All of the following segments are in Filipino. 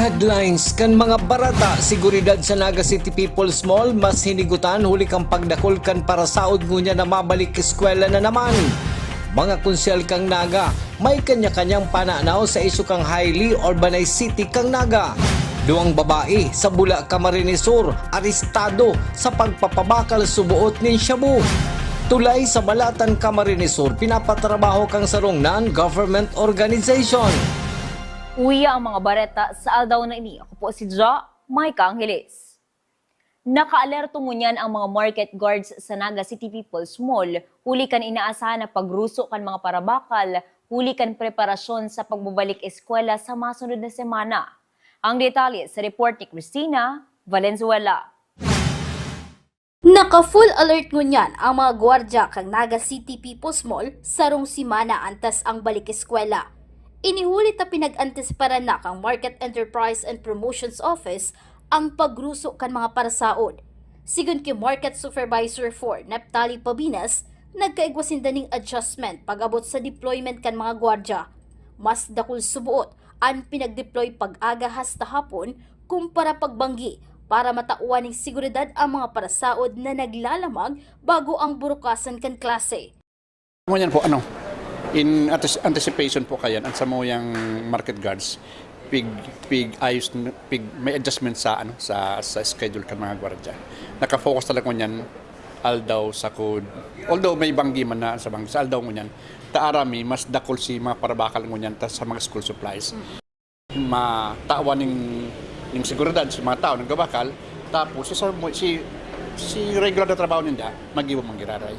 Headlines kan mga barata seguridad sa Naga City People's Mall mas hinigutan huli kang pagdakol kan para saod ngunya na mabalik eskwela na naman. Mga konsyel kang Naga may kanya-kanyang pananaw sa isu kang highly urbanized city kang Naga. Duwang babae sa Bula, Camarines Sur arestado sa pagpapabakal subuot nin Shabu. Tulay sa Malatan, Camarines Sur pinapatrabaho kang sarong non-government organization. Uya ang mga bareta sa aldaw na ini. Ako po si Ja, Maika Angeles. Nakaalerto ngunyan ang mga market guards sa Naga City People's Mall. Huli kan inaasahan na pagruso kan mga parabakal, huli kan preparasyon sa pagbabalik eskwela sa masunod na semana. Ang detalye sa report ni Cristina Valenzuela. Naka-full alert ngunyan ang mga gwardya kang Naga City People's Mall sarong simana antas ang balik eskwela. Inihulit na pinag-antisiparan na kang Market Enterprise and Promotions Office ang pagruso kan mga parasaod. Sigun kay Market Supervisor 4 Neptali Pabinas, nagkaigwasinda ning adjustment pag-abot sa deployment kan mga gwardya. Mas dakul subuot ang pinag-deploy pag-aga hasta hapon kumpara pagbanggi para matauan ng seguridad ang mga parasaod na naglalamag bago ang burukasan kan klase. Yan po, in anticipation po kayan ang samoyang market guards ayos may adjustment sa schedule kan mga gwardiya. Naka-focus talaga niyan aldaw sa code. Although may banggi man na sa banggi sa aldaw niyan, taarami mas dakol si mga parabakal niyan sa mga school supplies. Matawan ning seguridad sa mga tao ng gabakal tapos si regular na trabaho niya magiwa manggiraray.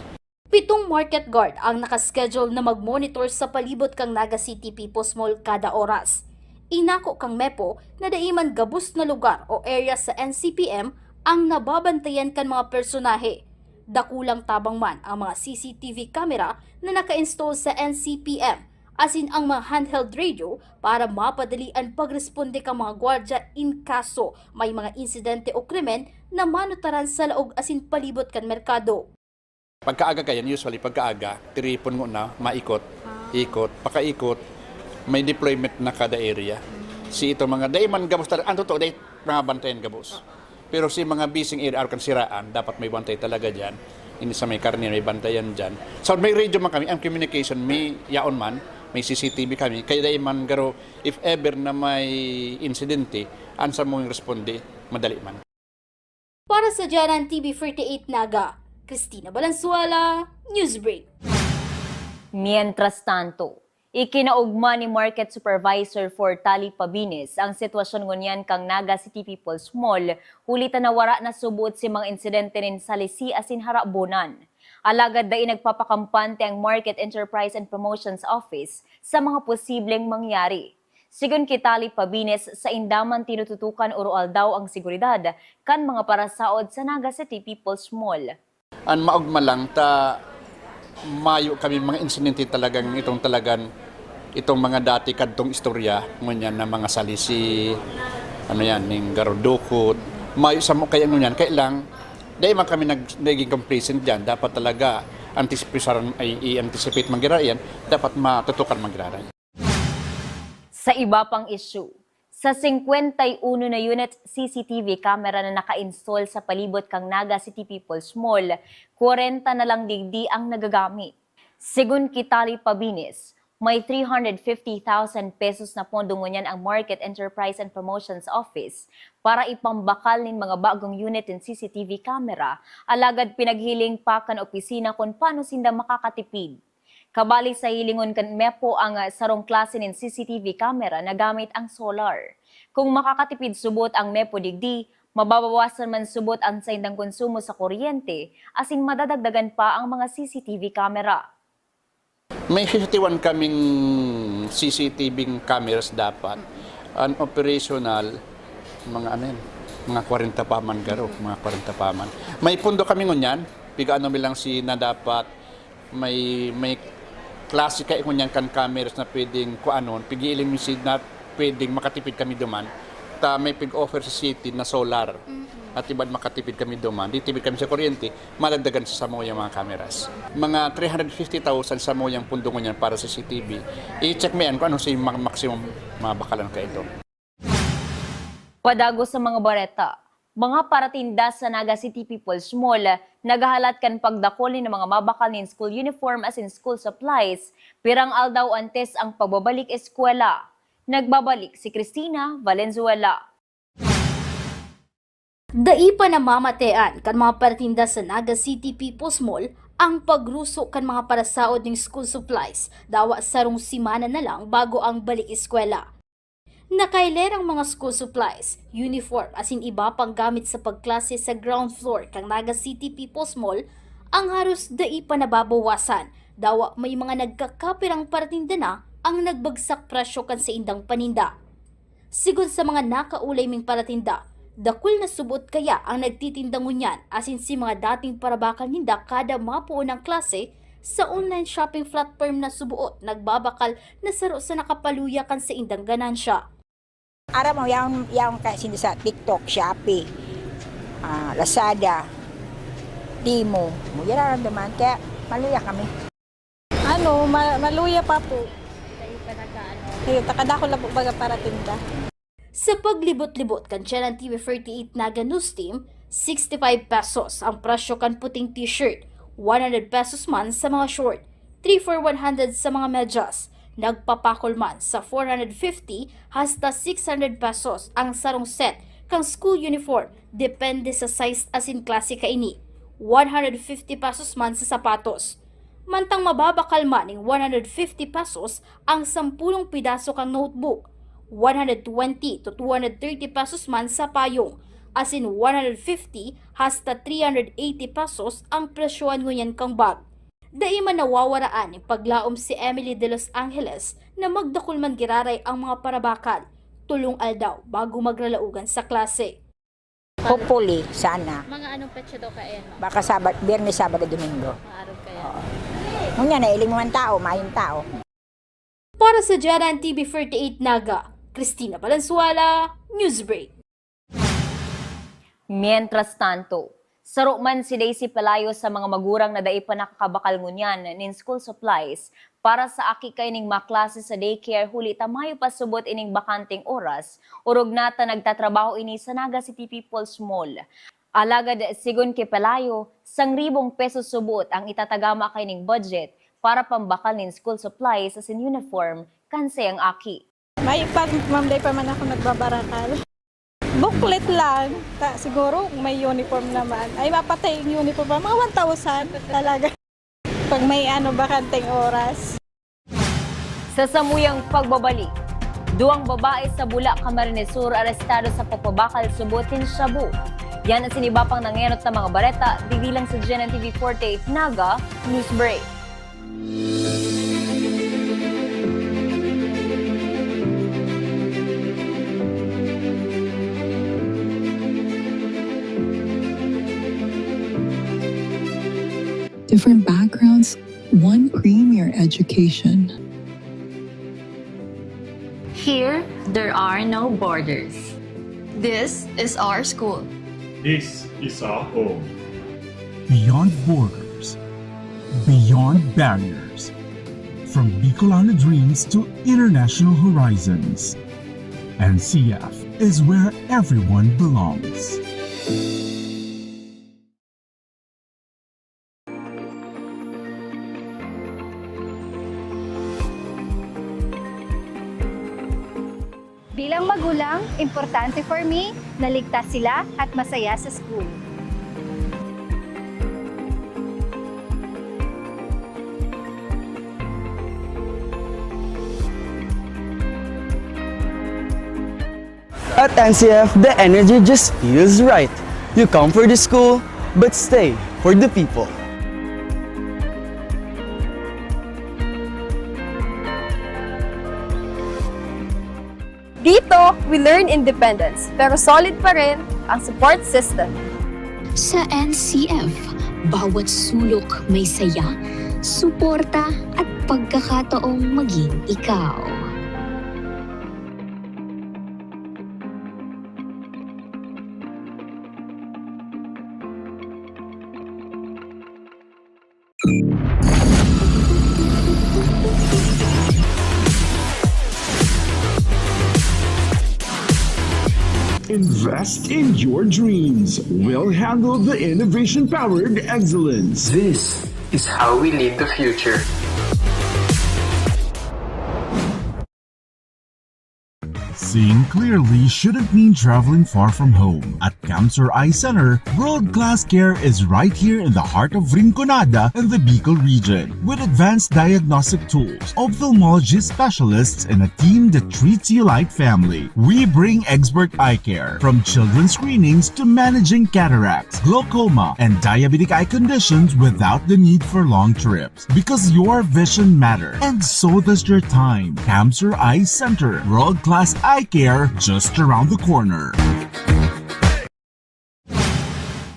7 market guard ang nakaschedule na mag-monitor sa palibot kang Naga City People's Mall kada oras. Inako kang MEPO na daiman gabus na lugar o area sa NCPM ang nababantayan kan mga personahe. Dakulang tabang man ang mga CCTV camera na naka-install sa NCPM, asin ang mga handheld radio para mapadali ang pagresponde kang mga gwardya in kaso may mga insidente o krimen na manutaran sa laog asin palibot kan merkado. Pagkaaga kayan, usually pagkaaga, tiripon mo na, maikot, pakaikot, may deployment na kada area. Si ito mga dayman gabos talaga, ang totoo, mga bantayan gabos. Pero si mga bising area kan siraan, dapat may bantay talaga dyan. Hindi sa may karne, may bantayan dyan. So may radio man kami, ang communication, may yaon man, may CCTV kami. Kaya dayman garo, if ever na may insidente, ansa mo yung responde, madali man. Para sa Jaran TV 48 Naga, Cristina Valenzuela, Newsbreak. Mientras tanto, ikinaugma ni Market Supervisor for Tali Pabines ang sitwasyon ngunyan kang Naga City People's Mall, hulitan na wara na subot si mga insidente rin sa Lisi asin Harabonan. Alagad dai nagpapakampante ang Market Enterprise and Promotions Office sa mga posibleng mangyari. Sigun kay Tali Pabines, sa indaman tinututukan urual daw ang seguridad kan mga parasaod sa Naga City People's Mall. Ang maugma lang mayo kami mga insidente talagang itong mga dati kadtong istorya ngunyan na mga salisi ning garodokot mayo sa mo kaya ngunyan kailang dahil man kami naging complacent diyan dapat talaga i-anticipate manggirayan dapat matutukan manggirayan. Sa iba pang issue, sa 51 na unit CCTV camera na naka-install sa palibot kang Naga City People's Mall, 40 na lang digdi ang nagagamit. Sigun Kitali Pabines, may 350,000 pesos na pondo ngunyan ang Market Enterprise and Promotions Office para ipambakal nin mga bagong unit in CCTV camera, alagad pinaghiling pa kan opisina kung paano sinda makakatipid. Kabali sa hilingon kan MEPO ang sarong klase ng CCTV camera na gamit ang solar. Kung makakatipid subot ang MEPO digdi, mababawasan man subot ang saindang konsumo sa kuryente, asin madadagdagan pa ang mga CCTV camera. May 51 kaming CCTV cameras dapat. An operational, mga 40 pa man garo, mga 40 pa man. May pundo kami ngunyan, pigaano bilang si na dapat may klase kay ngunyan kan cameras na pwedeng pigiling mi na pwedeng makatipid kami duman. May pig-offer sa city na solar. At ibang makatipid kami duman, ditipid kami sa kuryente, malagdagan sa samoyang mga cameras. Mga 350,000 samoyang pundo ngunyan para sa CCTV. I-check mo yan kung ano sa maximum mabakalan ka ito. Padago sa mga bareta, mga paratinda sa Naga City People's Mall, nagahalat kan pagdakoli ng mga mabakal ng school uniform as in school supplies, pirang aldaw antes ang pagbabalik eskwela. Nagbabalik si Cristina Valenzuela. Dai pa namamatean kan mga paratinda sa Naga City People's Mall ang pagruso kan mga parasaod ng school supplies dawa sarong simana na lang bago ang balik eskwela. Nakailerang mga school supplies, uniform as in iba pang gamit sa pagklase sa ground floor kang Naga City People's Mall ang haros dai pa nababawasan dawa may mga nagkakapirang paratinda na ang nagbagsak presyo kan sa indang paninda. Sigon sa mga nakaulay ming paratinda, dakul na subot kaya ang nagtitinda ngunyan asin si mga dating parabakal ninda kada mapuon ng klase sa online shopping platform na subuot nagbabakal na saro sa nakapaluya kan sa indang ganansya. Ara mo yang kay sino sa TikTok, Shopee, Lazada, Timo. Mo yan naman kaya maluya kami. Maluya pa po. Kaya takada ko lang po baga para tinda. Sa paglibot-libot kan Channel TV 48 Naga News Team, 65 pesos ang presyo kan puting t-shirt, 100 pesos man sa mga short, 3 for 100 sa mga medyas, nagpapakol man sa 450 hasta 600 pesos ang sarong set kang school uniform depende sa size asin klase kaini, 150 pesos man sa sapatos. Mantang mababakal man ng 150 pesos ang 10 pidaso kang notebook, 120 to 230 pesos man sa payong, as in 150 hasta 380 pesos ang presyoan ngunyan kang bag. Dai man nawawaraan ng paglaom si Emily de Los Angeles na magdakul man giraray ang mga parabakal, tulong aldaw bago magralaugan sa klase. Hopefully, sana. Mga anong petsa daw kayo? Baka Biyernes, Sabado, Domingo. Araw kayo? Ngunyan na iling mga tao, mayong tao. Para sa Jaran TV 48 Naga, Cristina Valenzuela, Newsbreak. Mientras tanto, saro man si Daisy Pelayo sa mga magurang na dai pa nakakabakal ngunyan nin school supplies para sa aki kay ning maklase sa daycare huli tamayo pasubot ining bakanting oras, urog nata nagtatrabaho ini sa Naga City People's Mall. Alagad sigon kay Pelayo, 1,000 pesos subot ang itatagama kay ning budget para pambakal nin school supplies as in uniform kanse ang aki. May pag mamday pa man ako nagbabarakal. Booklet lang. Siguro may uniform naman. Ay mapatay yung uniform pa. Mga 1,000 talaga. Pag may bakanteng oras. Sa samuyang pagbabalik, duwang babae sa Bula, Camarines Sur arestado sa pagpabakal subutin Shabu. Yan ang sinibapang nangenot ng mga bareta, dibilang sa GNN TV 48 Naga News Break. Different backgrounds, one premier education. Here, there are no borders. This is our school. This is our home. Beyond borders, beyond barriers, from Bicolana dreams to international horizons. NCF is where everyone belongs. Bilang magulang, importante for me na ligtas sila at masaya sa school. At NCF, the energy just feels right. You come for the school, but stay for the people. Dito, we learn independence, pero solid pa rin ang support system. Sa NCF, bawat sulok may saya, suporta at pagkakataong maging ikaw. Invest in your dreams. We'll handle the innovation-powered excellence. This is how we lead the future. Seeing clearly shouldn't mean traveling far from home. At Camsur Eye Center, world-class care is right here in the heart of Rinconada and the Bicol region. With advanced diagnostic tools, ophthalmology specialists, and a team that treats you like family, we bring expert eye care. From children's screenings to managing cataracts, glaucoma, and diabetic eye conditions without the need for long trips. Because your vision matters, and so does your time. Camsur Eye Center, world-class eye care just around the corner.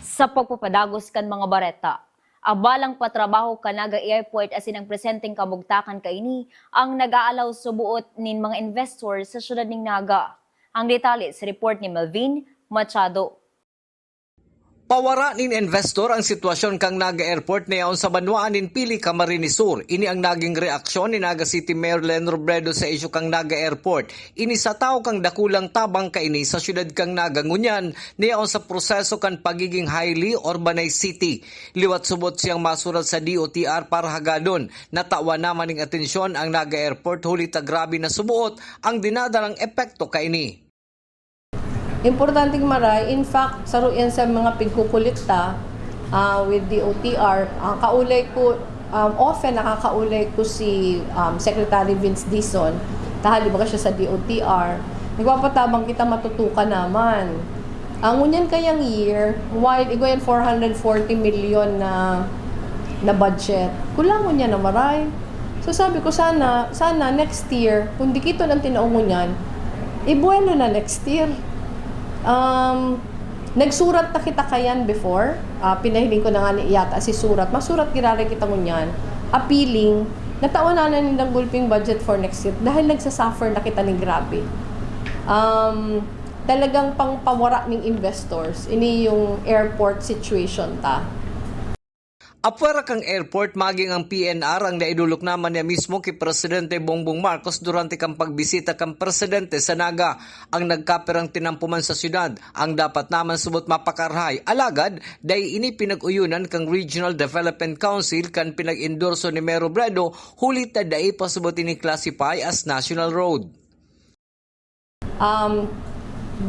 Sa pagpapadagos kan mga bareta, abalang patrabaho Canaga Airport asin ang presenteng kabugtakan kaini ang nag-aalaw subuot nin mga investor sa syudad ning Naga. Ang detalye sa report ni Melvin Machado. Pawara nin investor ang sitwasyon kang Naga Airport na yaon sa banwaan nin Pili, Camarines Sur. Ini ang naging reaksyon ni Naga City Mayor Len Robredo sa isyu kang Naga Airport. Ini sa tao kang dakulang tabang kaini sa syudad kang Naga ngunyan na yaon sa proseso kan pagiging highly urbanized city. Liwat subot siyang masurat sa DOTR para hagadon. Natawa naman ng atensyon ang Naga Airport huli ta grabe na subuot ang dinadalang epekto kaini. Importanteng maray, in fact, saruyan sa mga pagkukulikta with DOTR, kaulay ko, often nakakaulay ko si Secretary Vince Dizon, tahali ba siya sa DOTR, nagpapatabang kita matutukan naman. Ang ngunyan kayang year, while igayan 440 million na budget, kulangon niya na maray. So sabi ko sana next year, kung di kito ng tinaungon yan, ibuelo na next year. Nagsurat na kita kayan before, pinahiling ko na nga ni yata si surat, masurat kirari kita ngunyan, appealing, natawan na ng gulping budget for next year dahil nagsasuffer na kita ng grabe. Talagang pangpawara ng investors, ini yung airport situation ta. Apwera kang airport, maging ang PNR ang naidulok naman niya mismo kay Presidente Bongbong Marcos durante kang pagbisita kang Presidente sa Naga. Ang nagkaperang tinampuman sa syudad, ang dapat naman subot mapakarhay. Alagad, dahil ini pinag-uyunan kang Regional Development Council kan pinag-endorso ni Mayor Robredo, hulit na dahil pasubot ini classify as National Road.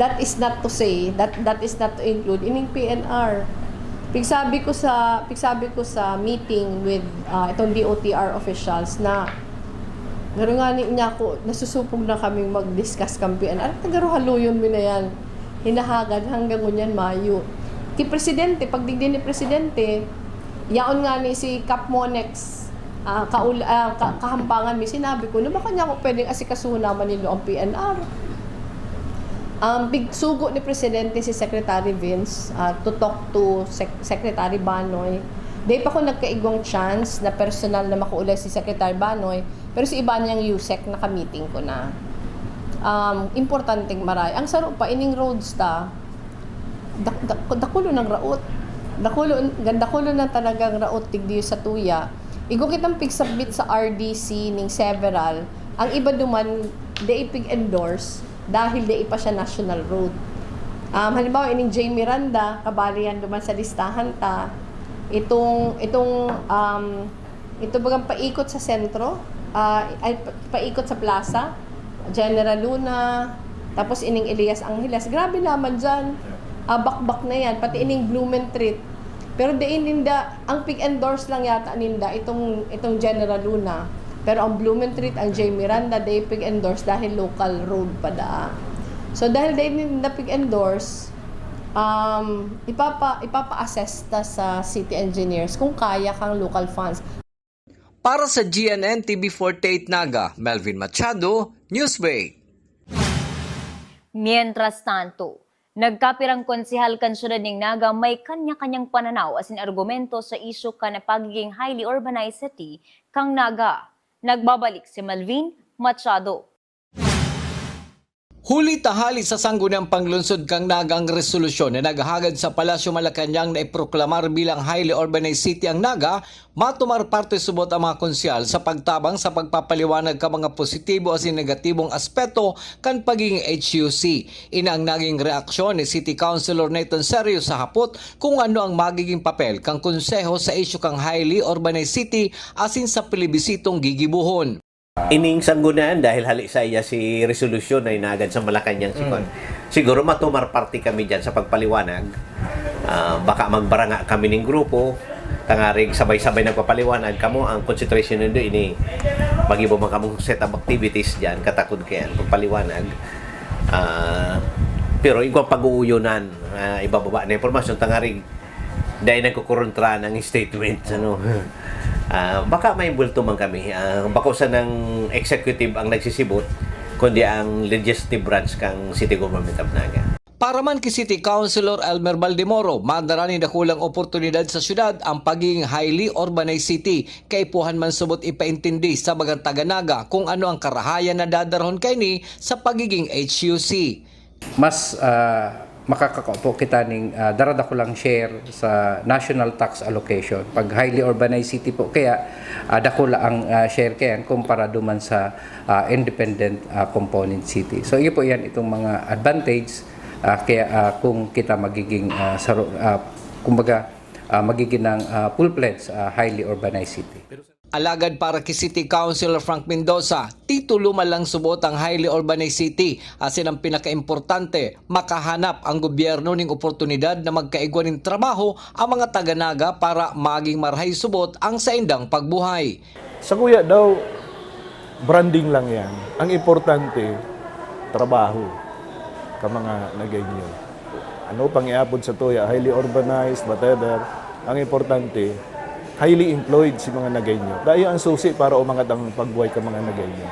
That is not to say, that is not to include ining PNR. Pigsabi ko sa meeting with itong DOTR officials na garo nga niya ako, nasusupog na kaming mag-discuss kang PNR. Tagaro haluyon mo na yan. Hinahagad hanggang ngunyan Mayo. Ti Presidente, pagdigdi ni Presidente, yaon nga ni si Cap Monex, kahampangan mi, sinabi ko, na baka niya ako pwedeng asikasuhan naman nilo ang PNR. Big sugo ni Presidente si Secretary Vince to talk to Secretary Banoy. Di pa ko nagkaigong chance na personal na makuulay si Secretary Banoy, pero si iba niyang USEC naka-meeting ko na. Importanteng maray. Ang saro pa, ining roads ta, dakulo ng raot. Dakulo na talagang raot tigdiyo sa tuya. Igo kitang pigsubmit sa RDC ning several. Ang iba duman, di ipig-endorse dahil di pa siya national road. Halimbawa, ining J. Miranda, kabalian duman sa listahan ta, ito bagang paikot sa sentro, ay paikot sa plaza, General Luna, tapos ining Elias Angeles. Grabe naman dyan. Bakbak na yan, pati ining Blumentritt. Pero diin ninda, ang pig-endorse lang yata ninda, itong General Luna. Pero ang Blumentritt, ang J. Miranda, they pig-endorse dahil local road pa da. So dahil they ninda pig-endorse, ipapa-assess ta sa city engineers kung kaya kang local funds. Para sa GNN TV48 Naga, Melvin Machado, Newsbreak. Mientras tanto, nagkapirang konsehal kan syudad ning Naga may kanya-kanyang pananaw asin argumento sa isyu kan na pagiging highly urbanized city kang Naga. Nagbabalik si Melvin Machado. Huli tahali sa sangguniang panglunsod kang Naga ang resolusyon na naghahagad sa Palasyo Malacañang na iproklamar bilang highly urbanized city ang Naga, matumar parte subot ang mga konsyal sa pagtabang sa pagpapaliwanag ka mga positibo as in negatibong aspeto kan pagiging HUC. Ina ang naging reaksyon ni City Councilor Nathan Serio sa hapot kung ano ang magiging papel kang konseho sa isyu kang highly urbanized city asin sa plebisitong gigibuhon. Ining sanggunaan dahil hali sa iya si resolusyon na inagad sa Malacañang sikon. Siguro matumar party kami dyan sa pagpaliwanag. Baka magbaranga kami ng grupo. Tangarig sabay-sabay nagpapaliwanag kamo ang concentration nito ini magibo man kamong set of activities dyan katakod kaya pagpaliwanag. Pero ikaw pag-uuyonan ibababa na informasyon tangarig dahil nagkukontra ng statement ano. Baka may bulto man kami. Bako sa ng executive ang nagsisibot, kundi ang legislative branch kang City Government of Naga. Para man kay City Councilor Elmer Baldemoro, madarani na kulang oportunidad sa syudad ang pagiging highly urbanized city. Kaipuhan man subot ipaintindi sa bagang taga-Naga kung ano ang karahayan na dadarhon kay ni sa pagiging HUC. Mas makakakaupo kita ng darada ko lang share sa national tax allocation. Pag highly urbanized city po, kaya dakula ang share kaya kumpara duman sa independent component city. So iyo po yan itong mga advantage kaya kung kita magiging kumbaga magiging ng full-fledged highly urbanized city. Alagad para kay City Councilor Frank Mendoza, titulo man lang subot ang highly urbanized city asin ang pinakaimportante, makahanap ang gobyerno ng oportunidad na magkaigwa ng trabaho ang mga taga-Naga para maging marhay subot ang saindang pagbuhay. Sa kuya daw, branding lang yan. Ang importante, trabaho ka mga naganyo. Ano pang iapod sa tuya, highly urbanized, whatever. Ang importante, highly employed si mga naganyo. Dahil ang susi para umangat ang pagbuhay ka mga naganyo.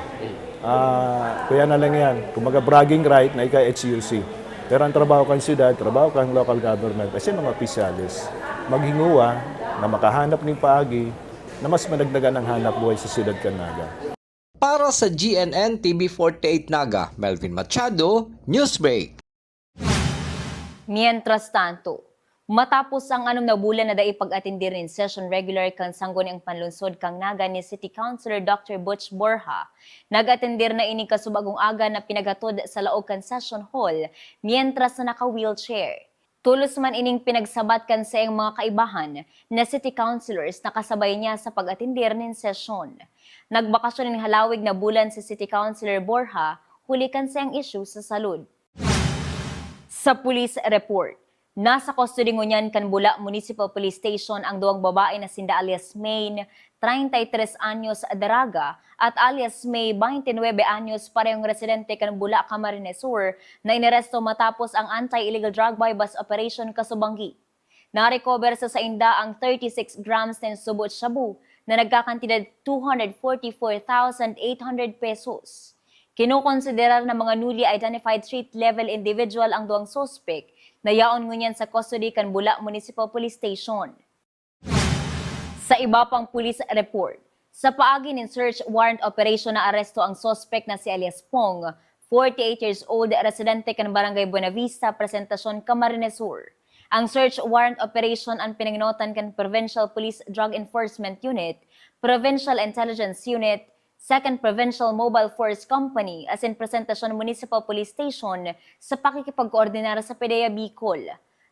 Kaya na lang yan. Kumaga bragging right na ika HUC. Pero ang trabaho kang siyudad, trabaho kang local government, kasi mga opisyalis, maghinguwa na makahanap ng paagi na mas managdagan ang hanap buhay sa siyudad kan Naga. Para sa GNN TV48 Naga, Melvin Machado, Newsbreak. Mientras tanto, matapos ang 6 na bulan na dai pag-atindir ng session regular kang sangguniang panlunsod kang Naga ni City Councilor Dr. Butch Borja, nag-atindir na ini kasubagong aga na pinaghatod sa laog kan session hall mientras na naka-wheelchair. Tulos man ining pinagsabat kan sa iyang mga kaibahan na city councilors na kasabay niya sa pag-atindir ng session. Nagbakasyon ng halawig na bulan si City Councilor Borja, huli kan sa iyang issue sa salud. Sa police report, nasa custody ngunyan kan Bula Municipal Police Station ang duwang babae na sinda alias Maine, 33 anyos daraga, at alias May, 29 anyos, parehong residente kan Bula, Camarines Sur, na inaresto matapos ang anti-illegal drug bypass operation kasubanggi. Na-recover sa sainda ang 36 grams ng subot shabu na nagkakantidad 244,800 pesos. Kinukonsiderar ng mga newly identified street-level individual ang duwang suspect na yaon ngunyan sa custody kan Bula Municipal Police Station. Sa iba pang police report, sa paagi ng search warrant operation na aresto ang suspect na si alias Pong, 48 years old, residente kan Barangay Buenavista, Presentacion, Camarines Sur. Ang search warrant operation ang pinanginotan kan Provincial Police Drug Enforcement Unit, Provincial Intelligence Unit, 2nd Provincial Mobile Force Company as in Presentacion Municipal Police Station sa pakikipag-koordinar sa PDEA Bicol.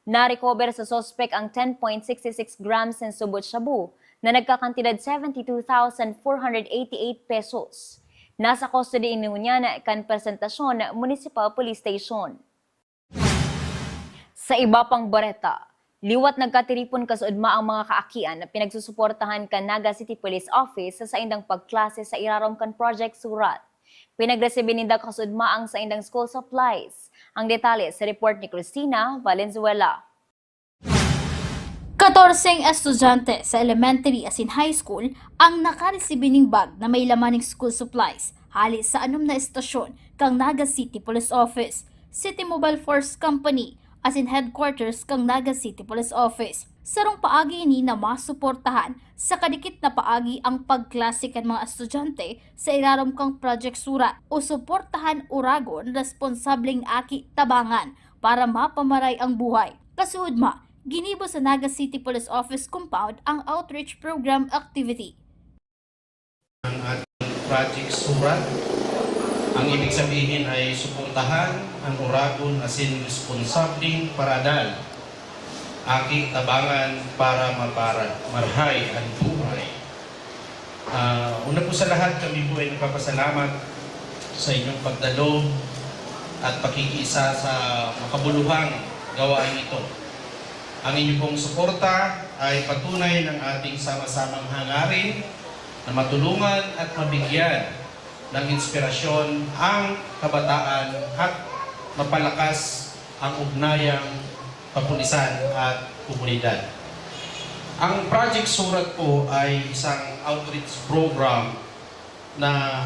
Na-recover sa suspect ang 10.66 grams ng subot shabu na nagkakantidad 72,488 pesos. Nasa custody niya na kan Presentacion Municipal Police Station. Sa iba pang bareta, liwat nagkatiripon kasudma ang mga kaakian na pinagsusuportahan kan Naga City Police Office sa saindang pagklase sa irarom kan Project Surat. Pinagresebe ninda kasudma ang saindang school supplies. Ang detalye sa report ni Cristina Valenzuela. 14 estudyante sa elementary as in high school ang nakaresibe ng bag na may laman ng school supplies hali sa 6 na estasyon kang Naga City Police Office, City Mobile Force Company, as in headquarters kang Naga City Police Office. Sarong paagi ini na masuportahan sa kadikit na paagi ang pagklase kan mga estudyante sa ilarom kang Project Surat o suportahan uragon responsableng aki tabangan para mapamaray ang buhay. Kasuod ma, ginibo sa Naga City Police Office compound ang outreach program activity. Ang ating Project Surat, ang ibig sabihin ay suportahan ang uragon asin responsableng paradal aki tabangan para marhay ang buhay. Una po sa lahat, kami po ay nagpapasalamat sa inyong pagdalo at pakikiisa sa makabuluhang gawain ito. Ang inyong pong suporta ay patunay ng ating sama-samang hangarin na matulungan at mabigyan ng inspirasyon ang kabataan at mapalakas ang ugnayang kapulisan at komunidad. Ang Project Surat po ay isang outreach program na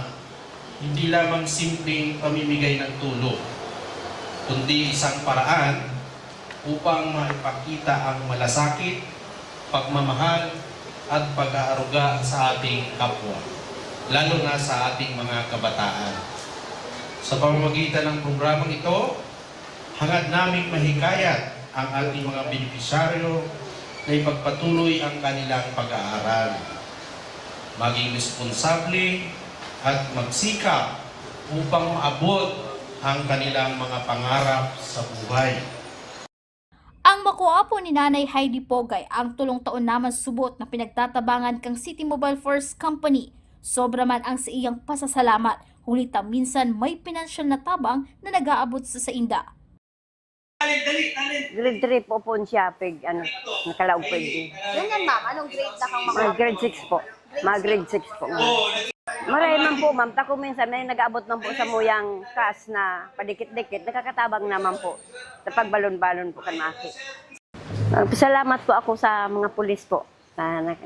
hindi lamang simpleng pamimigay ng tulong, kundi isang paraan upang maipakita ang malasakit, pagmamahal at pag-aaruga sa ating kapwa, lalo na sa ating mga kabataan. Sa pamamagitan ng programang ito, hangad naming mahikayat ang ating mga benepisyaryo na ipagpatuloy ang kanilang pag-aaral, maging responsable at magsikap upang maabot ang kanilang mga pangarap sa buhay. Ang makuha po ni Nanay Heidi Pogay ang tulong taon naman subot na pinagtatabangan kang City Mobile Force Company. Sobra man ang sa iyang pasasalamat, hulita minsan may pinansyal na tabang na nag-aabot sa inda. Grade 3 po siya, nakalaog pwede. Ganyan ma'am, anong grade na kang Mga grade 6 po. Mga grade 6 po. Maray man po ma'am, tako minsan may nag-aabot man po sa muyang kas na padikit-dikit, nakakatabang naman po sa pagbalon-balon po kan maki. Salamat po ako sa mga pulis po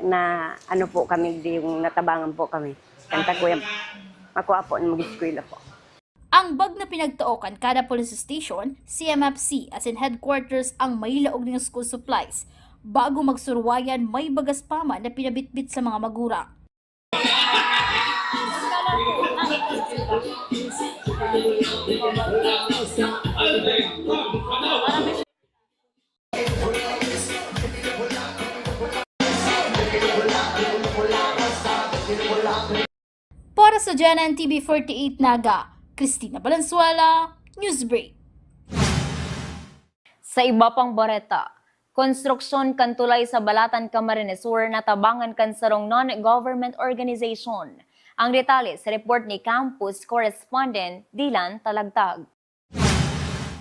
na ano po kami, yung natabangan po kami. Kanta ko yung makuha po ng mag-eskwela po. Ang bag na pinagtuokan kada police station, CMFC as in headquarters ang may laog ng school supplies. Bago magsurwayan, may bagas paman na pinabitbit sa mga magurang. Para sa GNN TV 48 Naga, Cristina Valenzuela, Newsbreak. Sa iba pang bareta, konstruksyon kan tulay sa Balatan, Camarines Sur na tabangan kan sarong non-government organization. Ang detalye sa report ni Campus Correspondent Dylan Talagtag.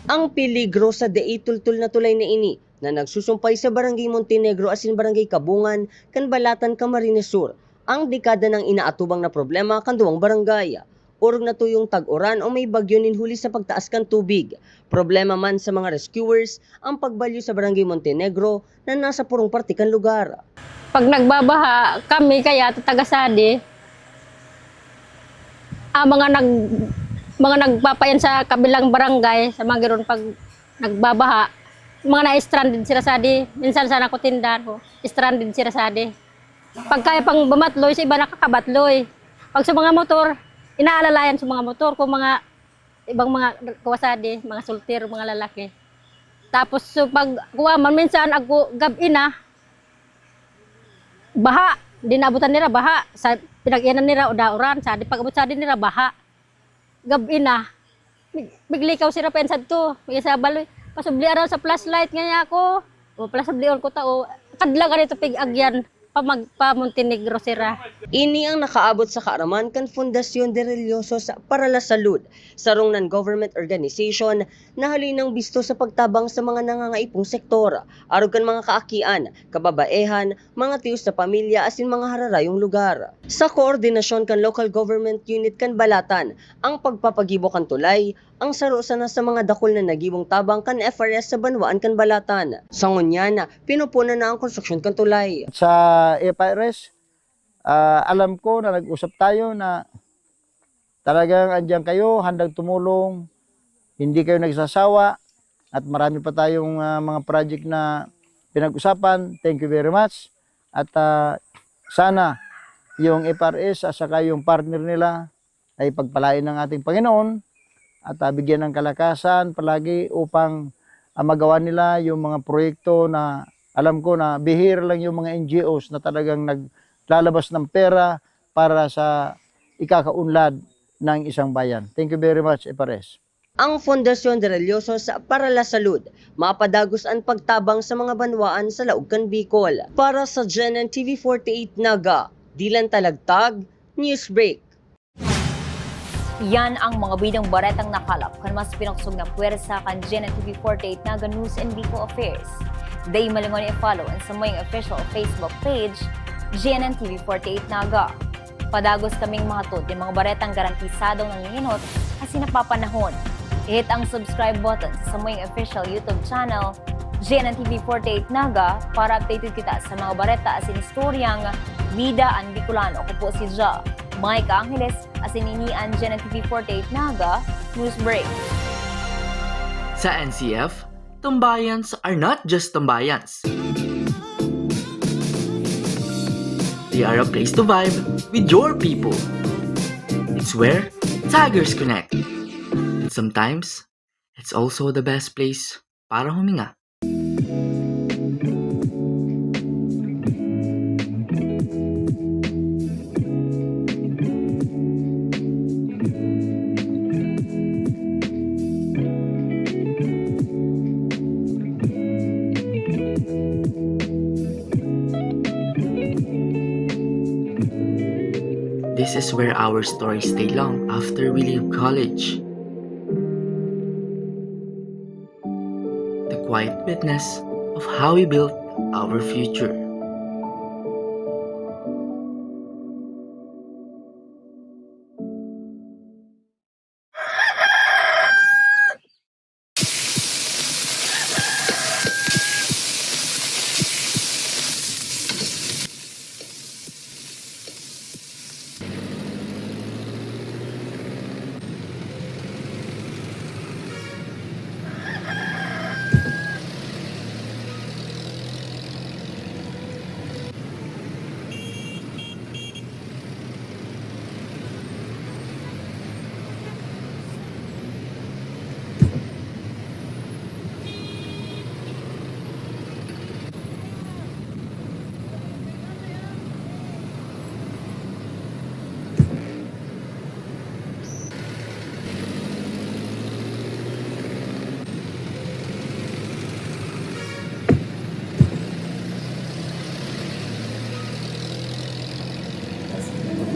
Ang peligro sa deitultul na tulay na ini na nagsusumpay sa Barangay Montenegro asin Barangay Kabungan kan Balatan, Camarines Sur ang dekada ng inaatubang na problema kan duwang barangay. Urog na tuyong tag-uran o may bagyo ninhuli sa pagtaas kan tubig. Problema man sa mga rescuers ang pagbalyo sa Barangay Montenegro na nasa purong parte kan lugar. Pag nagbabaha kami kaya tagasadi, mga nagpapayan sa kabilang barangay sa mga giron pag nagbabaha, mga na-stranded sila sadi. Minsan sana ko tindahan ko, stranded sila sadi. Pag kaya pang bumatloy, sa iba nakakabatloy. Pag sa mga motor, inaalalayan sa mga motor kung mga ibang mga kawasadi, mga sultir, mga lalaki. Tapos so pag kuha man minsan ako gabi na baha, dinabutan nila baha sa pinag-ianan nila o dauran sa pag abot sa nila baha. Gabi na biglikaw sila pensad to, may sa baloy. Pasubli araw sa flashlight nga ako. O flashlight ko ta o kadla ganito pig-agyan. Montenegro sira. Ini ang nakaabot sa kaaraman kan Fundación de Religiosos para la Salud, sarong non-government organization na halinang bisto sa pagtabang sa mga nangangaipong sektor, arog kan mga kaakian, kababaehan, mga tiyos sa pamilya asin mga hararayong lugar. Sa koordinasyon kan local government unit kan Balatan, ang pagpapagibo kan tulay, ang sarusana sa mga dakol na nagibong tabang kan FRS sa Banwaan kan Balatan. Sa ngunyan, pinupuna na ang konstruksyon kan tulay. Sa FRS, alam ko na nag-usap tayo na talagang andyan kayo, handang tumulong, hindi kayo nagsasawa. at marami pa tayong mga project na pinag-usapan. Thank you very much. At sana yung FRS at saka yung partner nila ay pagpalain ng ating Panginoon at bigyan ng kalakasan palagi upang magawa nila yung mga proyekto na alam ko na bihira lang yung mga NGOs na talagang naglalabas ng pera para sa ikakaunlad ng isang bayan. Thank you very much, FRS. Ang Fondasyon de Religiosos para la Salud mapadagos ang pagtabang sa mga banwaan sa Laugcan, Bicol. Para sa GNN TV 48 Naga, Dilan Talagtag, Newsbreak. Yan ang mga bidang baretang nakalap kan mas pinaksog na puwersa kan GNN TV 48 Naga News and Bicol Affairs. Day malingon i-follow ang sa mga official Facebook page, GNN TV 48 Naga. Padagos kaming mahatod yung mga baretang garantisadong nanginginot kasi napapanahon. I-hit ang subscribe button sa Samoying official YouTube channel, GNN TV 48 Naga, para updated kita sa mga bareta as in istoryang Bida ang Bicolano. Ako po si Ja Mike Angeles as in inian GNN TV 48 Naga, News Break. Sa NCF, tambayans are not just tambayans. They are a place to vibe with your people. It's where Tigers connect. And sometimes, it's also the best place para huminga. This is where our stories stay long after we leave college. The quiet witness of how we built our future.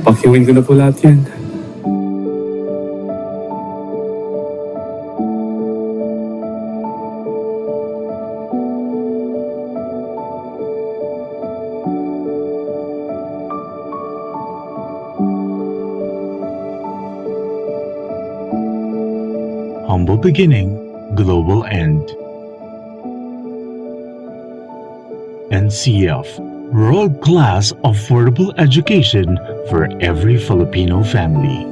Pakiwin ko na po lahat yan. Humble beginning, global end. NCF, world-class affordable education for every Filipino family.